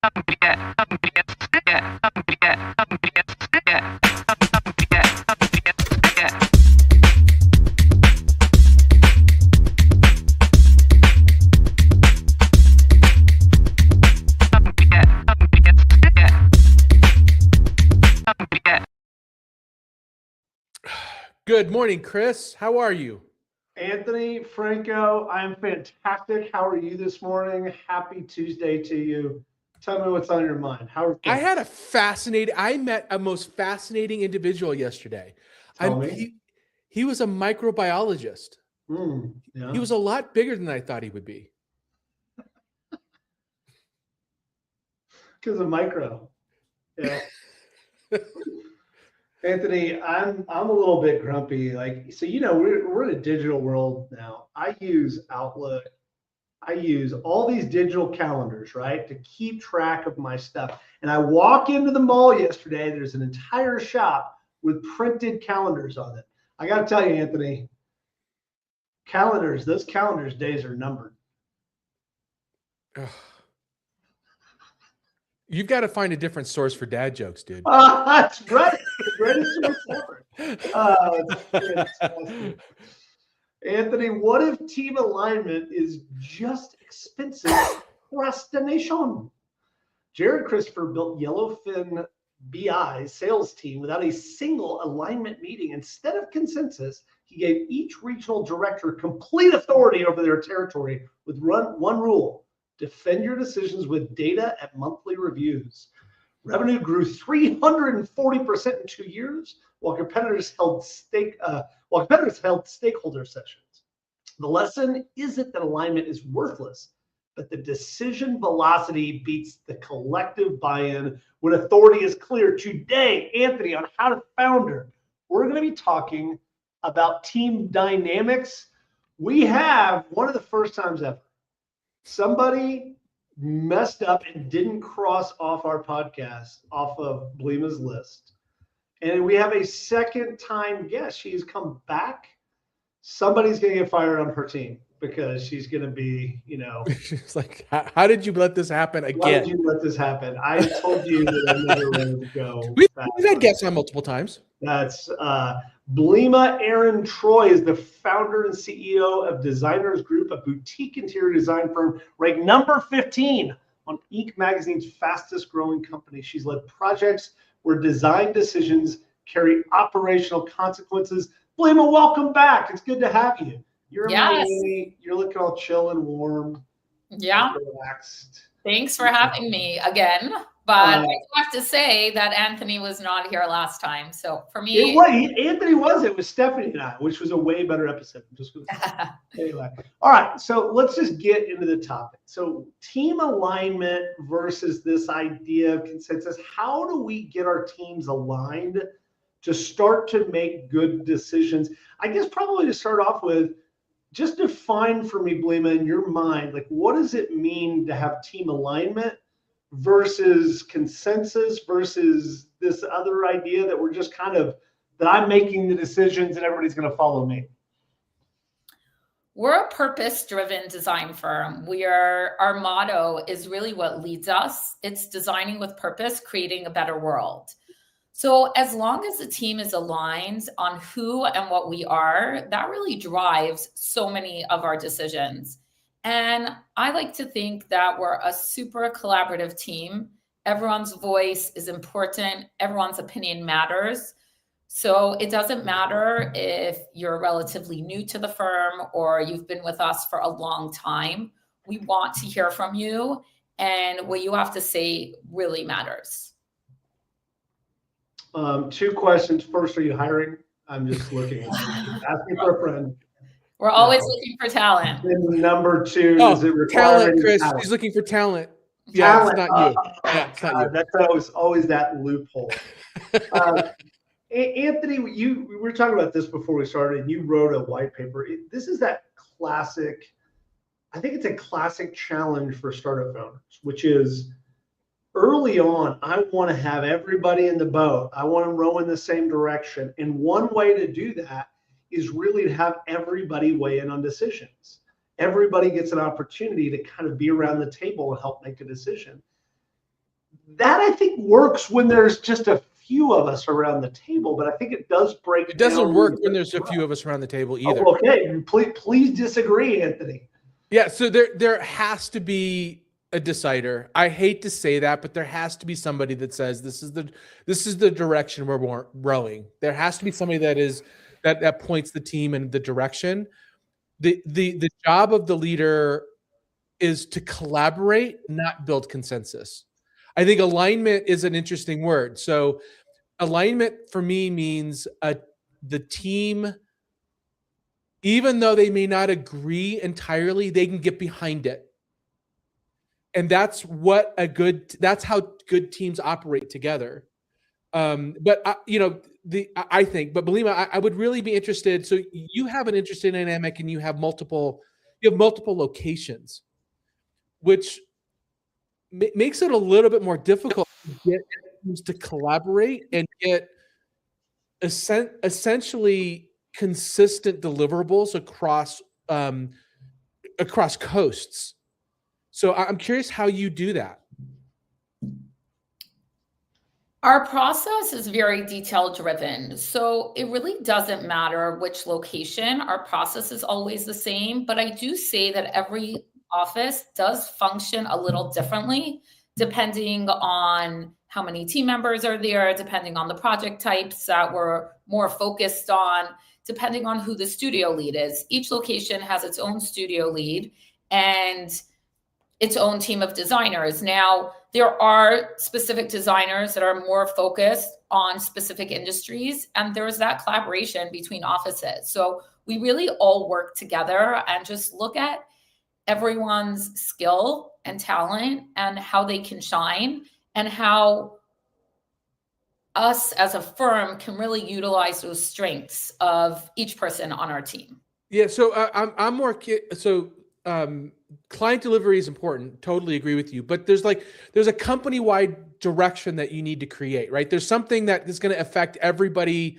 Good morning, Chris. How are you? Anthony, Franco, I'm fantastic. How are you this morning? Happy Tuesday to you. Tell me what's on your mind. How are things? I met a most fascinating individual yesterday. Tell me. He was a microbiologist. Yeah. He was a lot bigger than I thought he would be. Because of micro. Yeah. Anthony, I'm a little bit grumpy. We're in a digital world now. I use Outlook. I use all these digital calendars, right, to keep track of my stuff. And I walk into the mall yesterday. There's an entire shop with printed calendars on it. I got to tell you, Anthony, those calendars days are numbered. You've got to find a different source for dad jokes, dude. That's right. The greatest source ever. Anthony, what if team alignment is just expensive procrastination? Jared Christopher built Yellowfin BI's sales team without a single alignment meeting. Instead of consensus, he gave each regional director complete authority over their territory with one rule: defend your decisions with data at monthly reviews. Revenue grew 340% in 2 years, while competitors held stakeholder sessions. The lesson isn't that alignment is worthless, but the decision velocity beats the collective buy-in when authority is clear. Today, Anthony, on How to Founder, we're going to be talking about team dynamics. We have one of the first times ever, somebody messed up and didn't cross off our podcast off of Blima's list. And we have a second time guest. She's come back. Somebody's going to get fired on her team because she's going to be, She's like, how did you let this happen again? Why did you let this happen? I told you that I never wanted to go. We've had guests on multiple times. That's Blima Ehrentreu is the founder and CEO of Designers Group, a boutique interior design firm ranked number 15 on Inc. magazine's fastest growing company. She's led projects where design decisions carry operational consequences. Blima, welcome back. It's good to have you. You're in Miami. You're looking all chill and warm. Yeah. Relaxed. Thanks for having me again. But I have to say that Anthony was not here last time. So for me, Anthony was. It was Stephanie and I, which was a way better episode. Anyway, all right. So let's just get into the topic. So team alignment versus this idea of consensus. How do we get our teams aligned to start to make good decisions? I guess probably to start off with, just define for me, Blima, in your mind, like what does it mean to have team alignment versus consensus versus this other idea that we're just that I'm making the decisions and everybody's going to follow me? We're a purpose-driven design firm. Our motto is really what leads us. It's designing with purpose, creating a better world. So as long as the team is aligned on who and what we are, that really drives so many of our decisions. And I like to think that we're a super collaborative team. Everyone's voice is important. Everyone's opinion matters. So it doesn't matter if you're relatively new to the firm or you've been with us for a long time. We want to hear from you, and what you have to say really matters. 2 questions. First, are you hiring? I'm just looking. Asking for a friend. We're always looking for talent. And number 2, is it talent, Chris? Talent? He's looking for talent. Yeah, it's not you. It's not you. That's always that loophole. Anthony, we were talking about this before we started, and you wrote a white paper. This is that classic. I think it's a classic challenge for startup founders, which is early on, I want to have everybody in the boat. I want them rowing the same direction. And one way to do that is really to have everybody weigh in on decisions. Everybody gets an opportunity to kind of be around the table and help make a decision. That I think works when there's just a few of us around the table, but I think it does break. It doesn't work when there's a few of us around the table either. Oh, okay, please disagree, Anthony. Yeah, so there has to be a decider. I hate to say that, but there has to be somebody that says this is the direction we're rowing. There has to be somebody that points the team in the direction. The job of the leader is to collaborate, not build consensus. I think alignment is an interesting word. So alignment for me means the team, even though they may not agree entirely, they can get behind it. And that's how good teams operate together. But I think, but Blima, I would really be interested. So you have an interesting dynamic, and you have multiple locations, which makes it a little bit more difficult to get teams to collaborate and get essentially consistent deliverables across coasts. So I'm curious how you do that. Our process is very detail driven. So it really doesn't matter which location. Our process is always the same. But I do say that every office does function a little differently, depending on how many team members are there, depending on the project types that we're more focused on, depending on who the studio lead is. Each location has its own studio lead and its own team of designers. Now, there are specific designers that are more focused on specific industries, and there's that collaboration between offices. So we really all work together and just look at everyone's skill and talent and how they can shine, and how us as a firm can really utilize those strengths of each person on our team. Yeah, so I'm more client delivery is important. Totally agree with you. But there's a company-wide direction that you need to create, right? There's something that is going to affect everybody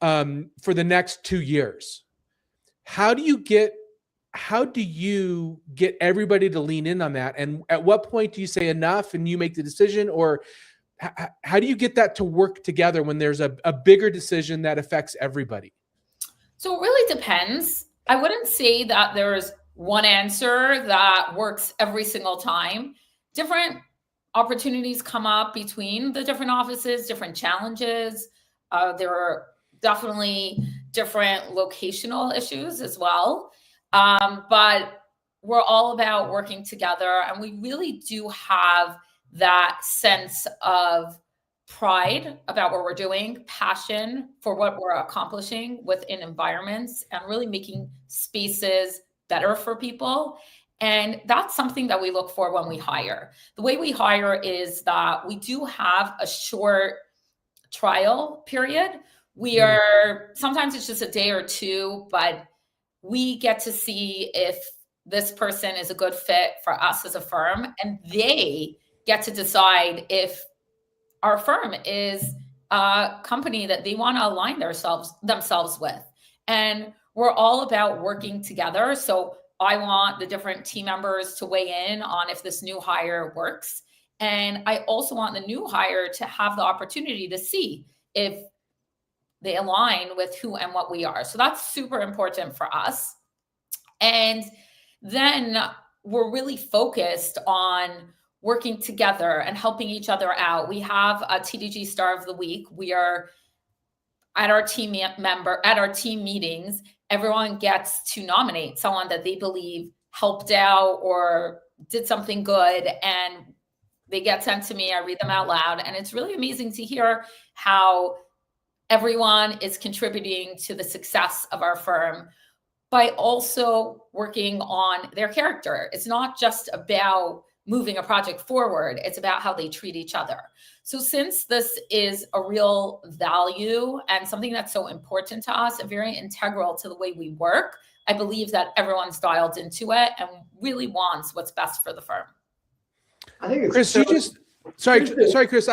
for the next 2 years. How do you get everybody to lean in on that? And at what point do you say enough and you make the decision? Or how do you get that to work together when there's a bigger decision that affects everybody? So it really depends. I wouldn't say that there's one answer that works every single time. Different opportunities come up between the different offices, different challenges. There are definitely different locational issues as well. But we're all about working together, and we really do have that sense of pride about what we're doing, passion for what we're accomplishing within environments, and really making spaces better for people. And that's something that we look for when we hire. The way we hire is that we do have a short trial period. Sometimes it's just a day or two, but we get to see if this person is a good fit for us as a firm, and they get to decide if our firm is a company that they want to align themselves with. And we're all about working together. So I want the different team members to weigh in on if this new hire works. And I also want the new hire to have the opportunity to see if they align with who and what we are. So that's super important for us. And then we're really focused on working together and helping each other out. We have a TDG Star of the Week. We are at our team meetings, everyone gets to nominate someone that they believe helped out or did something good, and they get sent to me. I read them out loud, and it's really amazing to hear how everyone is contributing to the success of our firm by also working on their character. It's not just about moving a project forward, it's about how they treat each other. So since this is a real value and something that's so important to us and very integral to the way we work, I believe that everyone's dialed into it and really wants what's best for the firm. I think it's Chris, sorry, Chris,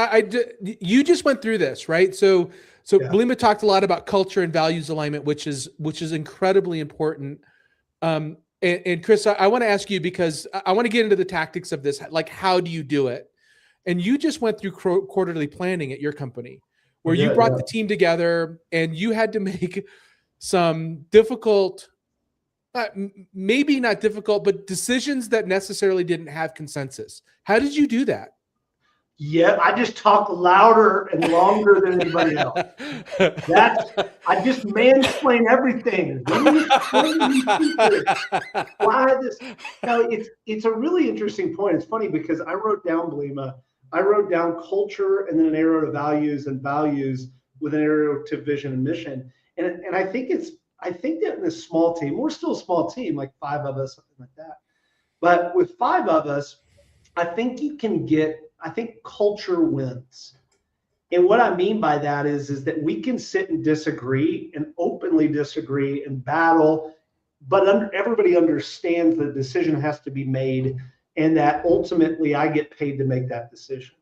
you just went through this, right? So yeah. Blima talked a lot about culture and values alignment, which is incredibly important. And Chris, I want to ask you, because I want to get into the tactics of this. Like, how do you do it? and you just went through quarterly planning at your company, where you Yeah, brought yeah. the team together and you had to make some difficult, maybe not difficult, but decisions that necessarily didn't have consensus. How did you do that? Yeah, I just talk louder and longer than anybody else. I just mansplain everything. Let me explain these secrets. Why this? No, it's a really interesting point. It's funny because I wrote down Blima. I wrote down culture and then an arrow to values, and values with an arrow to vision and mission. And I think that in a small team, we're still a small team, like 5 of us, something like that. But with 5 of us, I think culture wins. And what I mean by that is that we can sit and disagree and openly disagree and battle, but everybody understands the decision has to be made, and that ultimately I get paid to make that decision.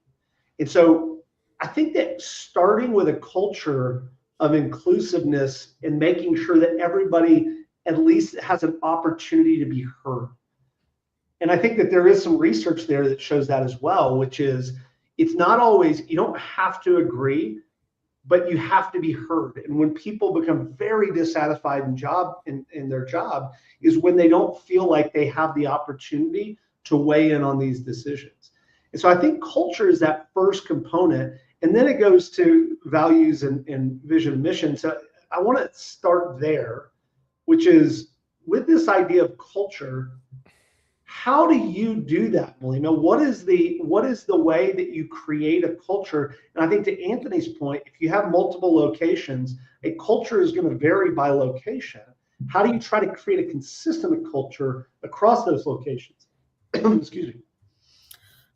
And so I think that starting with a culture of inclusiveness and making sure that everybody at least has an opportunity to be heard. And I think that there is some research there that shows that as well, which is it's not always, you don't have to agree, but you have to be heard. And when people become very dissatisfied in their job is when they don't feel like they have the opportunity to weigh in on these decisions. And so I think culture is that first component, and then it goes to values and vision and mission. So I want to start there, which is with this idea of culture. How do you do that, Blima? What is the way that you create a culture? And I think to Anthony's point, if you have multiple locations, a culture is going to vary by location. How do you try to create a consistent culture across those locations? Excuse me.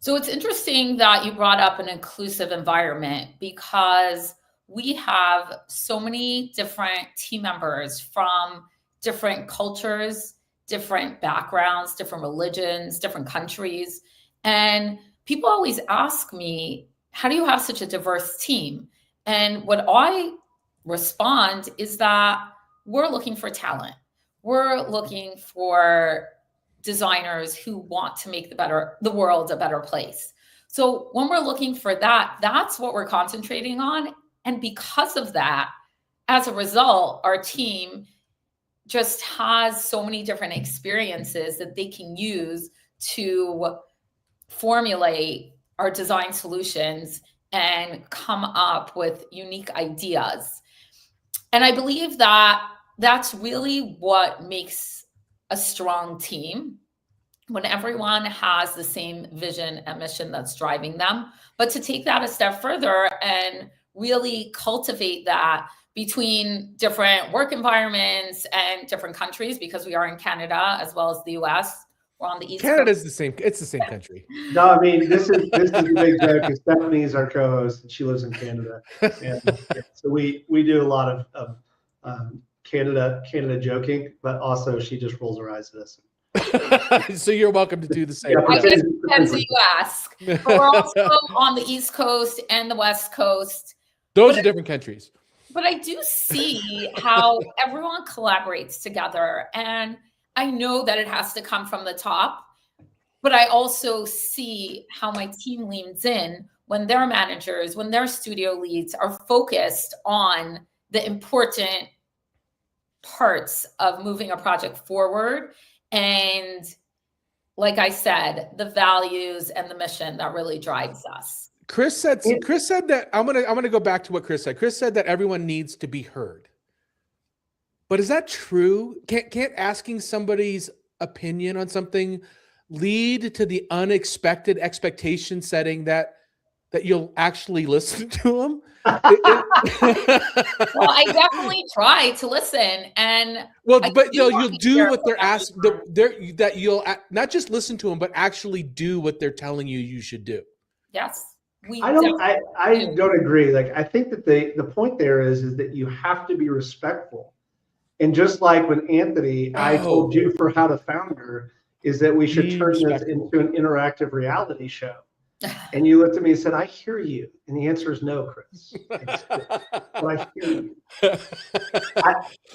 So it's interesting that you brought up an inclusive environment, because we have so many different team members from different cultures, different backgrounds, different religions, different countries. And people always ask me, how do you have such a diverse team? And what I respond is that we're looking for talent. We're looking for designers who want to make the world a better place. So when we're looking for that, that's what we're concentrating on. And because of that, as a result, our team just has so many different experiences that they can use to formulate our design solutions and come up with unique ideas. And I believe that that's really what makes a strong team, when everyone has the same vision and mission that's driving them. But to take that a step further and really cultivate that between different work environments and different countries, because we are in Canada as well as the US. We're on the East Coast. Canada's the same. It's the same country. No, I mean, this is the big joke. Stephanie is our co-host, and she lives in Canada. And so we do a lot of Canada joking, but also she just rolls her eyes at us. So you're welcome to do the same. Yeah, I guess it depends who you ask. But we're also on the East Coast and the West Coast. Those are different countries. But I do see how everyone collaborates together. And I know that it has to come from the top, but I also see how my team leans in when their managers, when their studio leads are focused on the important parts of moving a project forward. And like I said, the values and the mission that really drives us. Chris said that I'm gonna go back to what Chris said. Chris said that everyone needs to be heard. But is that true? Can't asking somebody's opinion on something lead to the unexpected expectation setting that you'll actually listen to them? Well, I definitely try to listen, and you'll do what they're asking. That you'll not just listen to them, but actually do what they're telling you should do. Yes. I don't agree. Like, I think that the point there is that you have to be respectful. And just like when Anthony, I told you for How to Founder, is that we should turn this into an interactive reality show. And you looked at me and said, I hear you. And the answer is no, Chris. But I hear you.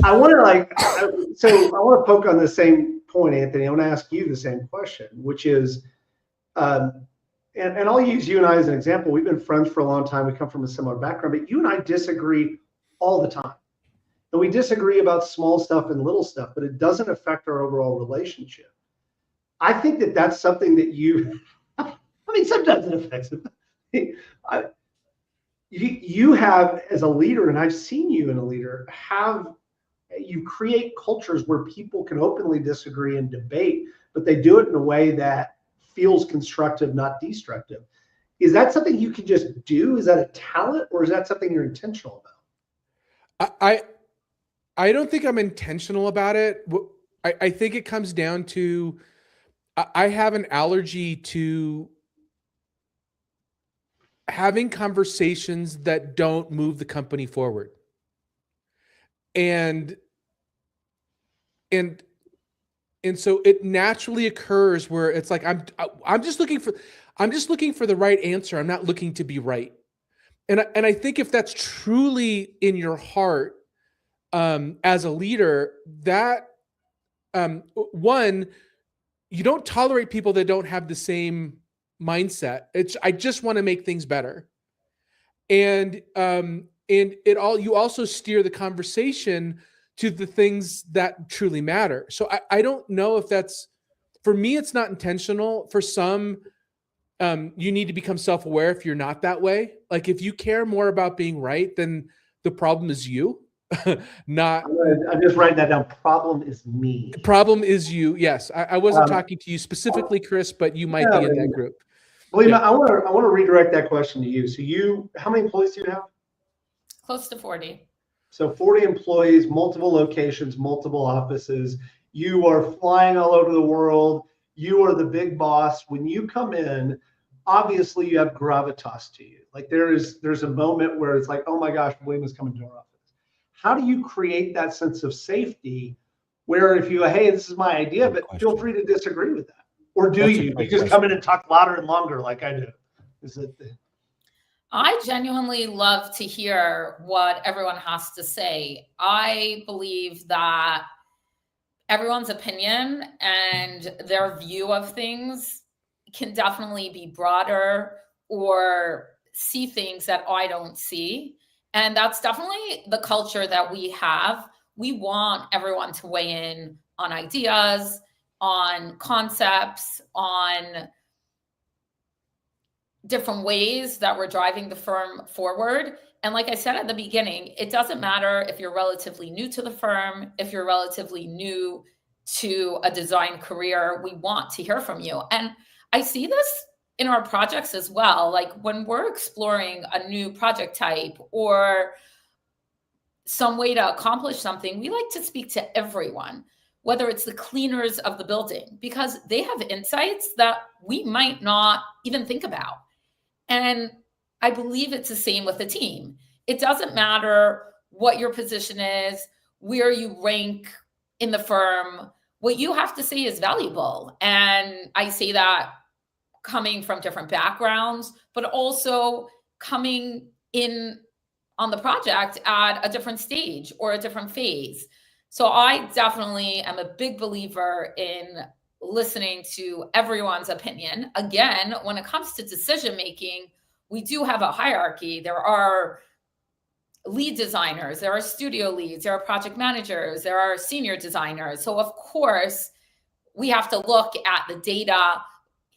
I want to poke on the same point, Anthony. I want to ask you the same question, which is, and I'll use you and I as an example. We've been friends for a long time. We come from a similar background, but you and I disagree all the time. And we disagree about small stuff and little stuff, but it doesn't affect our overall relationship. I think that that's something that you, I mean, sometimes it affects it. You have, as a leader, and I've seen you in a leader, you create cultures where people can openly disagree and debate, but they do it in a way that feels constructive, not destructive. Is that something you can just do? Is that a talent, or is that something you're intentional about? I don't think I'm intentional about it. I think it comes down to I have an allergy to having conversations that don't move the company forward. And so it naturally occurs where it's like I'm just looking for the right answer. I'm not looking to be right. And I think if that's truly in your heart, as a leader, that one, you don't tolerate people that don't have the same mindset. I just want to make things better. And you also steer the conversation to the things that truly matter. So I don't know if that's, for me, it's not intentional. For some, you need to become self-aware if you're not that way. Like if you care more about being right, then the problem is you. Not I'm just writing that down. Problem is me. Problem is you. Yes. I wasn't talking to you specifically, Chris, but you might be in that group. Blima, yeah. I want to redirect that question to you. So how many employees do you have? Close to 40. So 40 employees, multiple locations, multiple offices. You are flying all over the world. You are the big boss. When you come in, obviously you have gravitas to you. Like there's a moment where it's like, oh my gosh, Blima's coming to our office. How do you create that sense of safety where if you, hey, this is my idea, but feel free to disagree with that? Or do you just come in and talk louder and longer like I do? I genuinely love to hear what everyone has to say. I believe that everyone's opinion and their view of things can definitely be broader or see things that I don't see. And that's definitely the culture that we have. We want everyone to weigh in on ideas, on concepts, on different ways that we're driving the firm forward. And like I said at the beginning, it doesn't matter if you're relatively new to the firm, if you're relatively new to a design career, we want to hear from you. And I see this in our projects as well. Like when we're exploring a new project type or some way to accomplish something, we like to speak to everyone, whether it's the cleaners of the building, because they have insights that we might not even think about. And I believe it's the same with the team. It doesn't matter what your position is, where you rank in the firm, what you have to say is valuable. And I say that coming from different backgrounds, but also coming in on the project at a different stage or a different phase. So I definitely am a big believer in listening to everyone's opinion. Again, when it comes to decision making, we do have a hierarchy. There are lead designers, there are studio leads, there are project managers, there are senior designers. So of course, we have to look at the data,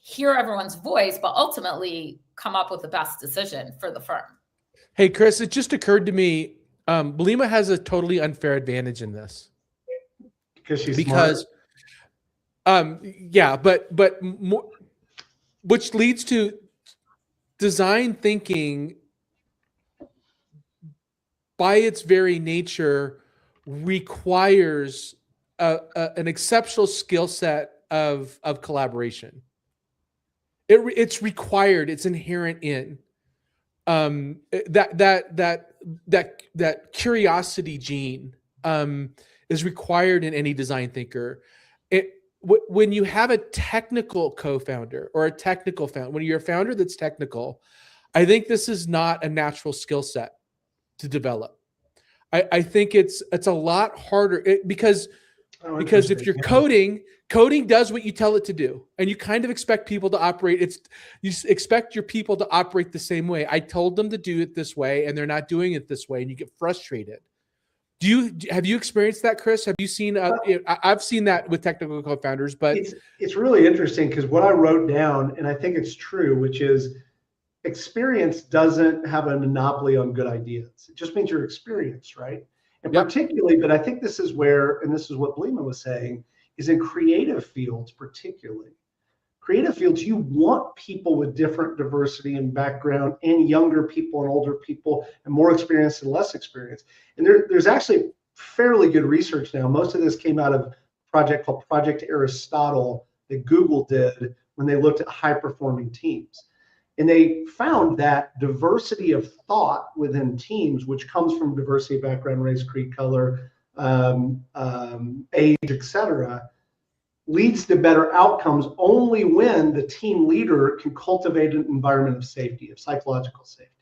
hear everyone's voice, but ultimately come up with the best decision for the firm. Hey, Chris, it just occurred to me, Blima has a totally unfair advantage in this. Because she's smart. Yeah, but more, which leads to design thinking by its very nature requires an exceptional skill set of collaboration. It's required. It's inherent in that curiosity gene is required in any design thinker. When you have a technical co-founder or a technical founder, when you're a founder that's technical, I think this is not a natural skill set to develop. I think it's a lot harder because Oh, Because if interesting. you're Yeah. coding does what you tell it to do, and you kind of expect people to operate. You expect your people to operate the same way. I told them to do it this way, and they're not doing it this way, and you get frustrated. Have you experienced that, Chris? Have you seen? I've seen that with technical co-founders, but It's really interesting because what I wrote down, and I think it's true, which is experience doesn't have a monopoly on good ideas. It just means you're experienced, right? And yep, particularly, but I think this is where, and this is what Blima was saying, is in creative fields, particularly. Creative fields, you want people with different diversity and background, and younger people and older people, and more experienced and less experienced. And there's actually fairly good research now. Most of this came out of a project called Project Aristotle that Google did when they looked at high performing teams. And they found that diversity of thought within teams, which comes from diversity of background, race, creed, color, age, etc., leads to better outcomes only when the team leader can cultivate an environment of safety, of psychological safety,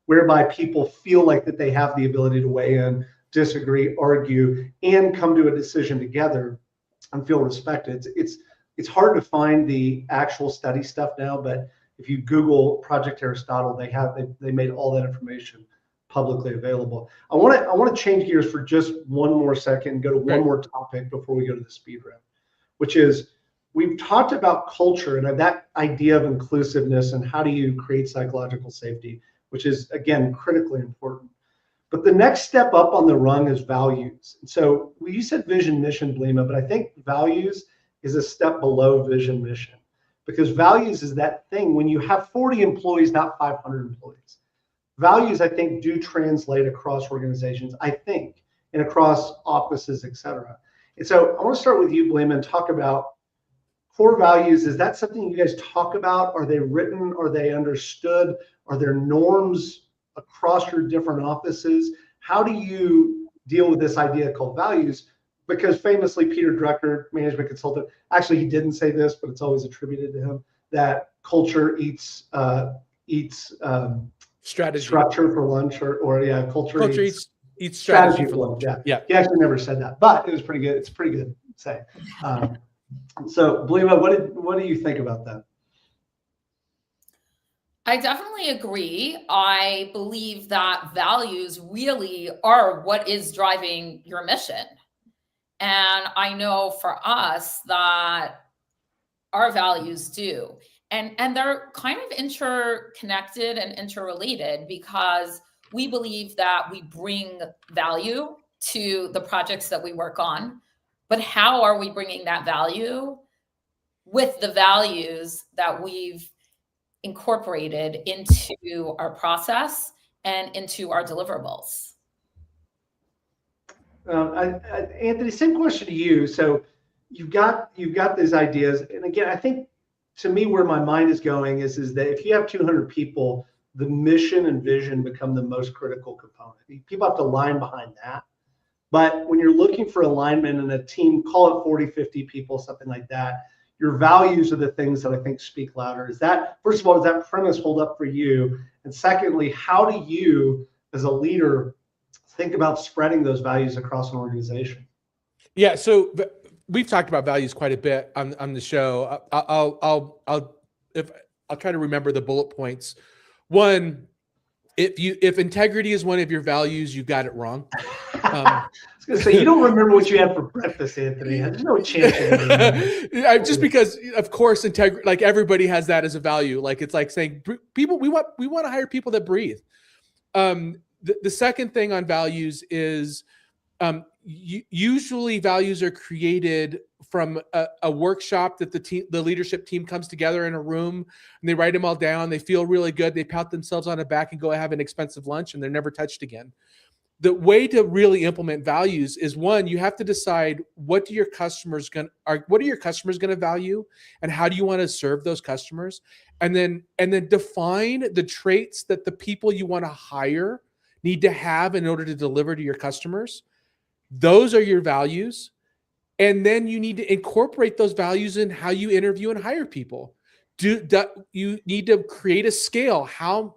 whereby people feel like that they have the ability to weigh in, disagree, argue, and come to a decision together and feel respected. It's hard to find the actual study stuff now, but if you Google Project Aristotle, they made all that information publicly available. I want to change gears for just one more second and go to one more topic before we go to the speed round, which is we've talked about culture and that idea of inclusiveness and how do you create psychological safety, which is, again, critically important. But the next step up on the rung is values. And so you said vision, mission, Blima, but I think values is a step below vision, mission, because values is that thing when you have 40 employees, not 500 employees. Values, I think, do translate across organizations, I think, and across offices, et cetera. And so I want to start with you, Blima, and talk about core values. Is that something you guys talk about? Are they written? Are they understood? Are there norms across your different offices? How do you deal with this idea called values? Because famously, Peter Drucker, management consultant, actually he didn't say this, but it's always attributed to him, that culture eats strategy, structure for lunch, or culture eats strategy for lunch. Yeah, he actually never said that, but it was pretty good. It's pretty good saying. So, Blima, what do you think about that? I definitely agree. I believe that values really are what is driving your mission. And I know for us that our values do. And they're kind of interconnected and interrelated because we believe that we bring value to the projects that we work on. But how are we bringing that value with the values that we've incorporated into our process and into our deliverables? Anthony, same question to you. So you've got these ideas, and again, I think to me where my mind is going is that if you have 200 people, the mission and vision become the most critical component. People have to align behind that. But when you're looking for alignment in a team, call it 40, 50 people, something like that, your values are the things that I think speak louder. Is that, first of all, does that premise hold up for you? And secondly, how do you, as a leader, think about spreading those values across an organization? Yeah, so we've talked about values quite a bit on the show. I'll try to remember the bullet points. One, if integrity is one of your values, you got it wrong. I was going to say, you don't remember what you had for breakfast, Anthony. There's no chance. Just because, of course, integrity, like everybody has that as a value. Like it's like saying, people, we want to hire people that breathe. The second thing on values is usually values are created from a workshop that the leadership team comes together in a room and they write them all down. They feel really good. They pat themselves on the back and go have an expensive lunch and they're never touched again. The way to really implement values is, one, you have to decide what are your customers going to value and how do you want to serve those customers? And then define the traits that the people you want to hire need to have in order to deliver to your customers. Those are your values. And then you need to incorporate those values in how you interview and hire people. You need to create a scale. How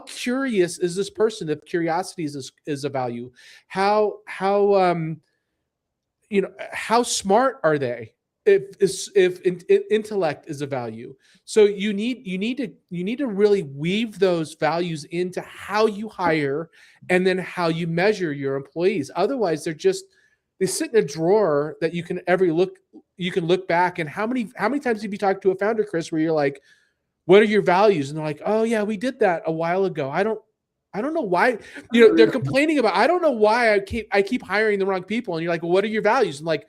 curious is this person? If curiosity is a value, how how smart are they? If intellect is a value, so you need to really weave those values into how you hire and then how you measure your employees. Otherwise, they sit in a drawer that you can look back. And how many times have you talked to a founder, Chris, where you're like, what are your values? And they're like, oh yeah, we did that a while ago. I don't know why, they're complaining about, I don't know why I keep hiring the wrong people. And you're like, well, what are your values? And like,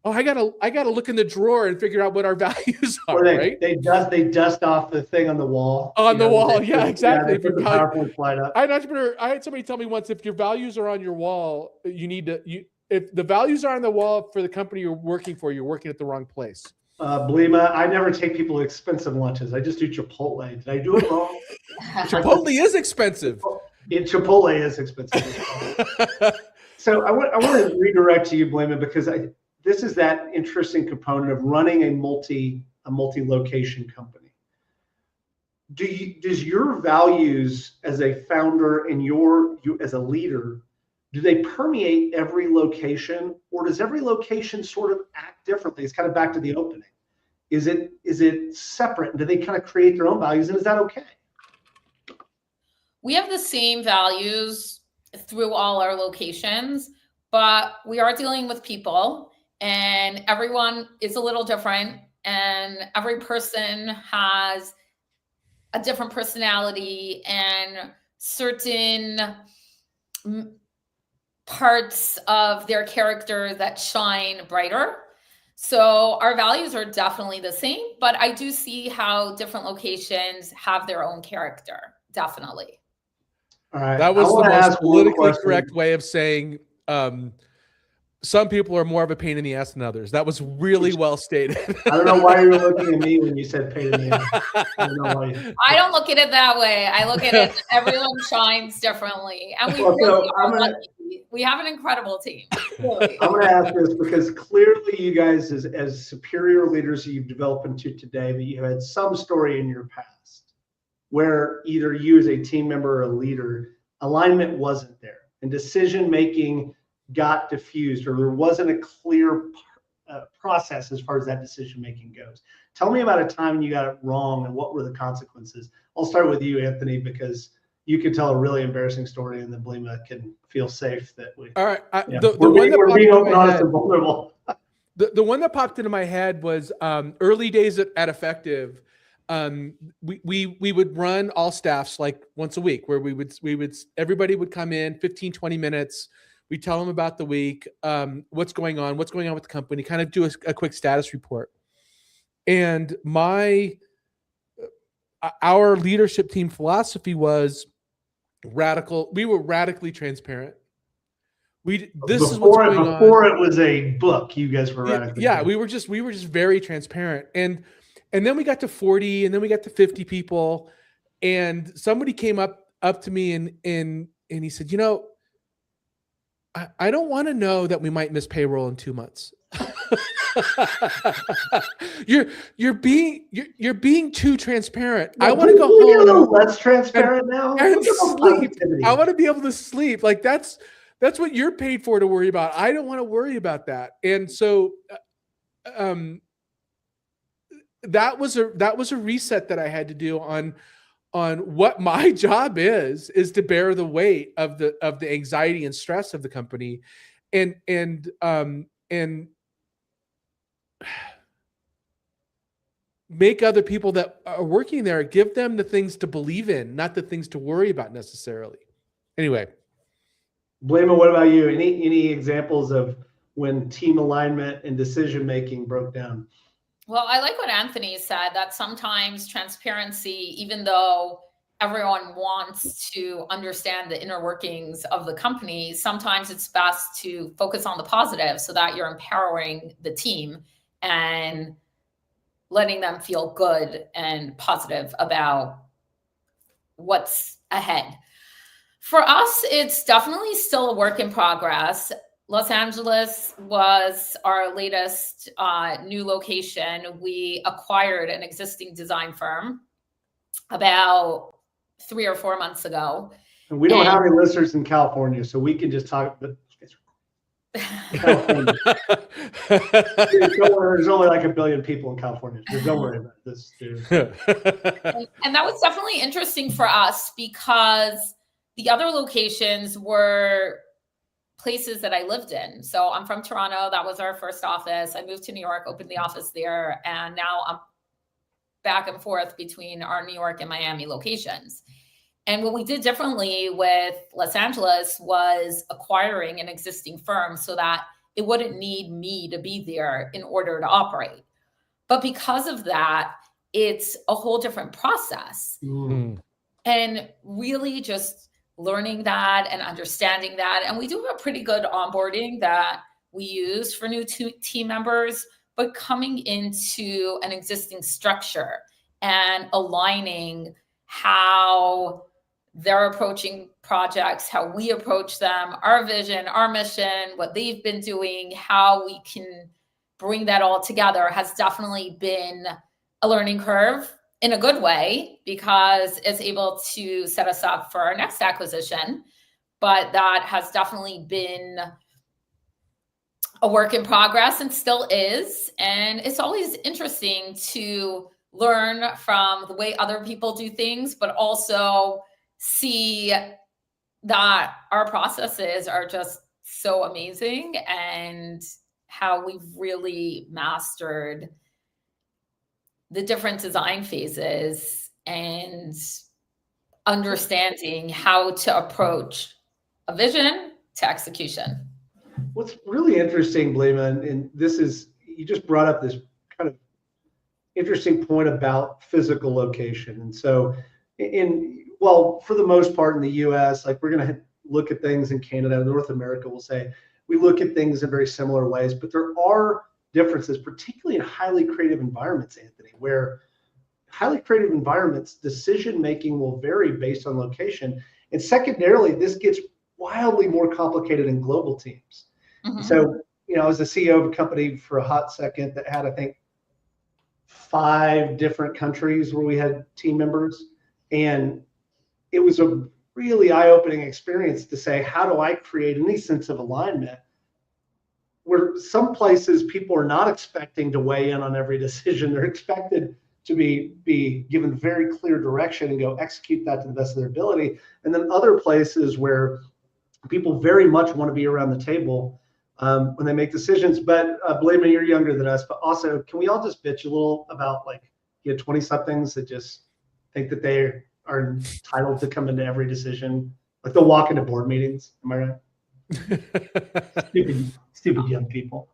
oh, I gotta look in the drawer and figure out what our values are. Right? They dust off the thing on the wall. On the wall, yeah, exactly. They put the PowerPoint slide up. I had somebody tell me once, if your values are on your wall, if the values are on the wall for the company you're working for, you're working at the wrong place. Blima, I never take people to expensive lunches. I just do Chipotle. Did I do it wrong? Chipotle is expensive. Chipotle is expensive. So I want to redirect to you, Blima, because this is that interesting component of running a multi-location company. Does your values as a founder and you as a leader, do they permeate every location, or does every location sort of act differently? It's kind of back to the opening. Is it separate? Do they kind of create their own values, and is that okay? We have the same values through all our locations, but we are dealing with people, and everyone is a little different, and every person has a different personality and certain parts of their character that shine brighter. So our values are definitely the same, but I do see how different locations have their own character. Definitely. All right. That was the most politically correct way of saying some people are more of a pain in the ass than others. That was really well stated. I don't know why you were looking at me when you said pain in the ass. I don't know why. I don't look at it that way. I look at it, everyone shines differently. And we have an incredible team. Really. I'm going to ask this because clearly you guys, as superior leaders you've developed into today, that you had some story in your past where either you as a team member or a leader, alignment wasn't there and decision-making got diffused, or there wasn't a clear process as far as that decision-making goes. Tell me about a time when you got it wrong and what were the consequences. I'll start with you, Anthony, because you can tell a really embarrassing story and then Blima can feel safe that we. All right. We're being open, honest, and vulnerable. The one that popped into my head was early days at Effective. We would run all staffs like once a week, where we would everybody would come in 15, 20 minutes. We tell them about the week, what's going on with the company, kind of do a quick status report. And our leadership team philosophy was radical. We were radically transparent. Before it was a book, you guys were radically. Yeah, we were just very transparent. And then we got to 40, and then we got to 50 people, and somebody came up to me and he said, I don't want to know that we might miss payroll in 2 months. You're being too transparent. I want to go home. Less transparent now and sleep. I want to be able to sleep. Like that's what you're paid for to worry about. I don't want to worry about that. And so, that was a reset that I had to do on what my job is to bear the weight of the anxiety and stress of the company, and make other people that are working there, give them the things to believe in, not the things to worry about necessarily. Anyway. Blima, what about you? Any examples of when team alignment and decision-making broke down? Well, I like what Anthony said, that sometimes transparency, even though everyone wants to understand the inner workings of the company, sometimes it's best to focus on the positive so that you're empowering the team and letting them feel good and positive about what's ahead. For us, it's definitely still a work in progress. Los Angeles was our latest new location. We acquired an existing design firm about 3 or 4 months ago. And we don't have any listeners in California, so we can just talk. California. There's only like 1 billion people in California. So don't worry about this. And that was definitely interesting for us because the other locations were places that I lived in. So I'm from Toronto. That was our first office. I moved to New York, opened the office there, and now I'm back and forth between our New York and Miami locations. And what we did differently with Los Angeles was acquiring an existing firm so that it wouldn't need me to be there in order to operate. But because of that, it's a whole different process. And really just learning that and understanding that. And we do have a pretty good onboarding that we use for new team members, but coming into an existing structure and aligning how they're approaching projects, how we approach them, our vision, our mission, what they've been doing, how we can bring that all together has definitely been a learning curve in a good way, because it's able to set us up for our next acquisition. But that has definitely been a work in progress and still is. And it's always interesting to learn from the way other people do things, but also see that our processes are just so amazing and how we've really mastered the different design phases and understanding how to approach a vision to execution. What's really interesting, Blima, and this is, you just brought up this kind of interesting point about physical location. And so well, for the most part in the US, like we're going to look at things in Canada, North America, we'll say, we look at things in very similar ways, but there are differences, particularly in highly creative environments, Anthony, where highly creative environments, decision-making will vary based on location. And secondarily, this gets wildly more complicated in global teams. So, I was the CEO of a company for a hot second that had, I think, 5 different countries where we had team members. And it was a really eye-opening experience to say, how do I create any sense of alignment where some places people are not expecting to weigh in on every decision. They're expected to be given very clear direction and go execute that to the best of their ability. And then other places where people very much want to be around the table when they make decisions. But believe me, you're younger than us, but also can we all just bitch a little about like 20-somethings that just think that they are entitled to come into every decision? Like they'll walk into board meetings. Am I right? Stupid young people.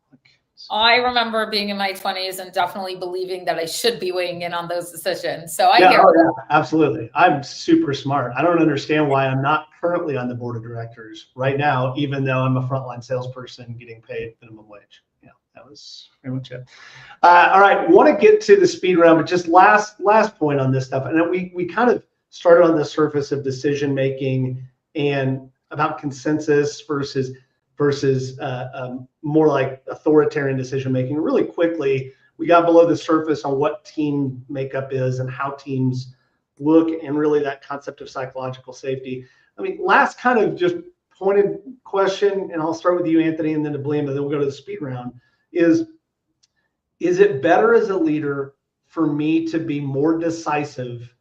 I remember being in my 20s and definitely believing that I should be weighing in on those decisions. So I hear absolutely. I'm super smart. I don't understand why I'm not currently on the board of directors right now, even though I'm a frontline salesperson getting paid minimum wage. Yeah, that was pretty much it. All right, want to get to the speed round, but just last point on this stuff. And then we kind of started on the surface of decision making and about consensus versus more like authoritarian decision making. Really quickly, we got below the surface on what team makeup is and how teams look, and really that concept of psychological safety. I mean, last kind of just pointed question, and I'll start with you, Anthony, and then to Blima, then we'll go to the speed round. Is it better as a leader for me to be more decisive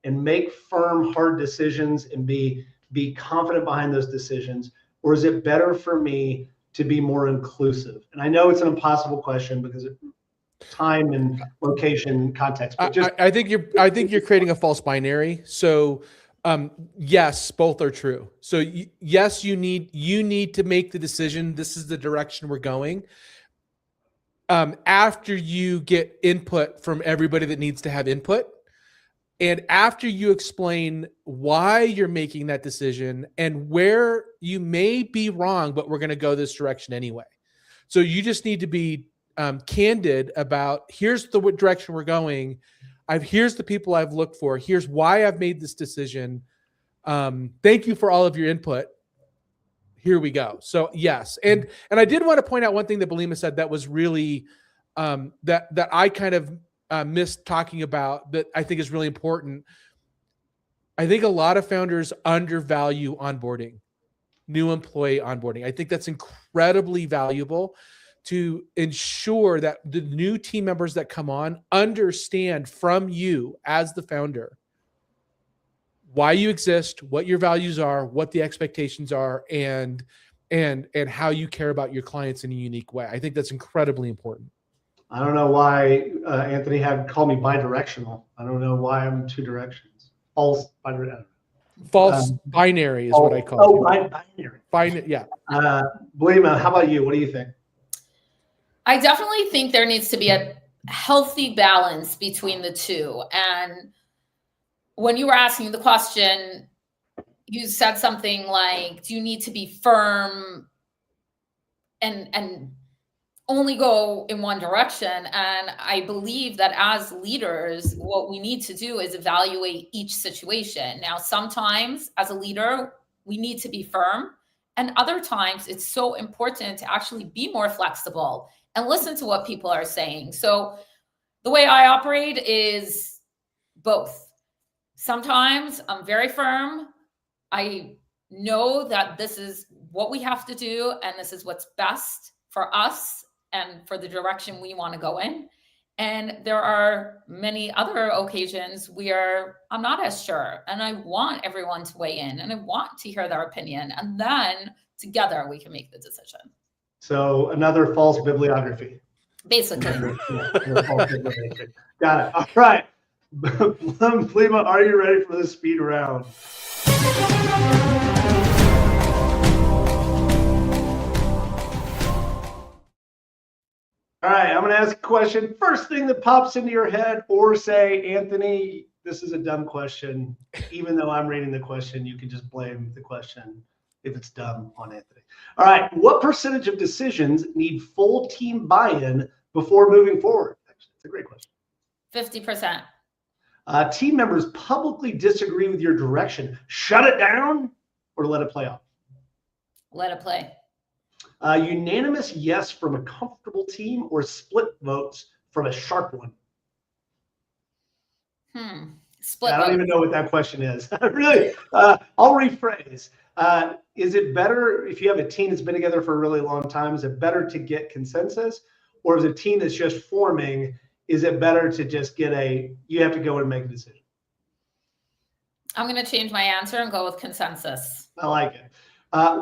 and make firm, hard decisions and be confident behind those decisions? Or is it better for me to be more inclusive? And I know it's an impossible question because of time and location and context. But just I think you're creating a false binary. So yes, both are true. So yes, you need to make the decision. This is the direction we're going. After you get input from everybody that needs to have input. And after you explain why you're making that decision and where you may be wrong, but we're going to go this direction anyway. So you just need to be candid about here's the direction we're going. Here's the people I've looked for. Here's why I've made this decision. Thank you for all of your input. Here we go. So yes. And I did want to point out one thing that Blima said that was really that I kind of missed talking about that I think is really important. I think a lot of founders undervalue onboarding. new employee onboarding. I think that's incredibly valuable to ensure that the new team members that come on understand from you as the founder why you exist, what your values are, what the expectations are, and how you care about your clients in a unique way. I think that's incredibly important. I don't know why Anthony had called me bidirectional. I don't know why I'm two directions. False bidirectional. False binary is what I call it. Oh, binary. Yeah. Blima, how about you? What do you think? I definitely think there needs to be a healthy balance between the two. And when you were asking the question, you said something like, do you need to be firm and only go in one direction? And I believe that as leaders, what we need to do is evaluate each situation. Now, sometimes as a leader, we need to be firm. And other times it's so important to actually be more flexible and listen to what people are saying. So the way I operate is both. Sometimes I'm very firm. I know that this is what we have to do, and this is what's best for us and for the direction we want to go in. And there are many other occasions where I'm not as sure, and I want everyone to weigh in, and I want to hear their opinion, and then together we can make the decision. So another false bibliography. Basically. Got it. All right. Blima, are you ready for the speed round? All right, I'm going to ask a question. First thing that pops into your head, or say, Anthony, this is a dumb question. Even though I'm reading the question, you can just blame the question if it's dumb on Anthony. All right, what percentage of decisions need full team buy-in before moving forward? Actually, it's a great question. 50%. Team members publicly disagree with your direction. Shut it down or let it play out? Let it play. Unanimous yes from a comfortable team or split votes from a sharp one? Split I don't votes. even know what that question is. Really, I'll rephrase. Is it better if you have a team that's been together for a really long time? Is it better to get consensus, or is a team that's just forming? Is it better to just get you have to go and make a decision? I'm going to change my answer and go with consensus. I like it.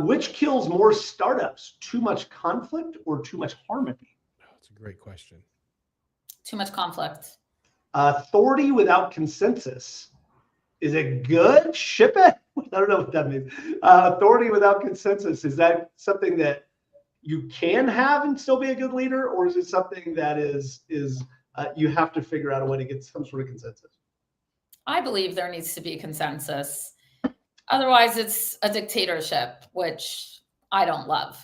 Which kills more startups? Too much conflict or too much harmony? That's a great question. Too much conflict. Authority without consensus. Is it good? Ship it? I don't know what that means. Authority without consensus. Is that something that you can have and still be a good leader? Or is it something that is you have to figure out a way to get some sort of consensus? I believe there needs to be consensus. Otherwise, it's a dictatorship, which I don't love.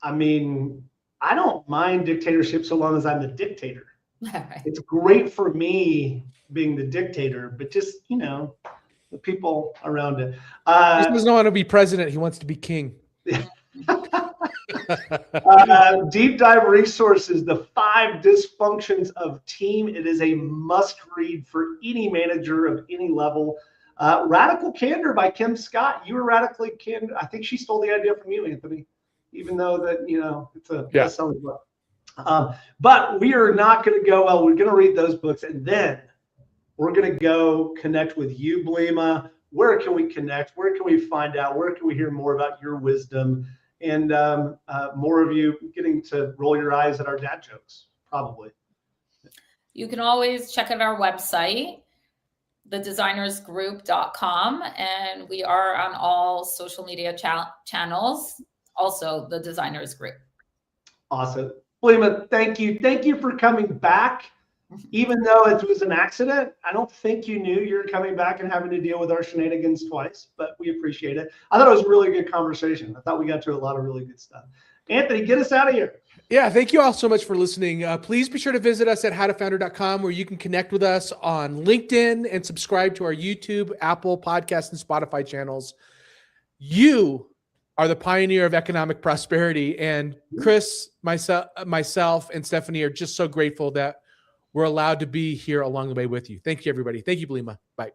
I mean, I don't mind dictatorship so long as I'm the dictator. Right. It's great for me being the dictator, but just, the people around it. He doesn't want to be president. He wants to be king. Deep dive resources, the 5 dysfunctions of team. It is a must read for any manager of any level. Radical Candor by Kim Scott. You were radically candid. I think she stole the idea from you, Anthony, even though that, it's a best-selling book. But we are not going to go, we're going to read those books, and then we're going to go connect with you, Blima. Where can we connect? Where can we find out? Where can we hear more about your wisdom? And more of you getting to roll your eyes at our dad jokes, probably. You can always check out our website, thedesignersgroup.com, and we are on all social media channels, also the Designers Group. Awesome. Blima, thank you. Thank you for coming back. Even though it was an accident, I don't think you knew you were coming back and having to deal with our shenanigans twice, but we appreciate it. I thought it was a really good conversation. I thought we got to a lot of really good stuff. Anthony, get us out of here. Yeah, thank you all so much for listening. Please be sure to visit us at howtofounder.com, where you can connect with us on LinkedIn and subscribe to our YouTube, Apple Podcast, and Spotify channels. You are the pioneer of economic prosperity, and Chris, myself, and Stephanie are just so grateful that we're allowed to be here along the way with you. Thank you, everybody. Thank you, Blima. Bye.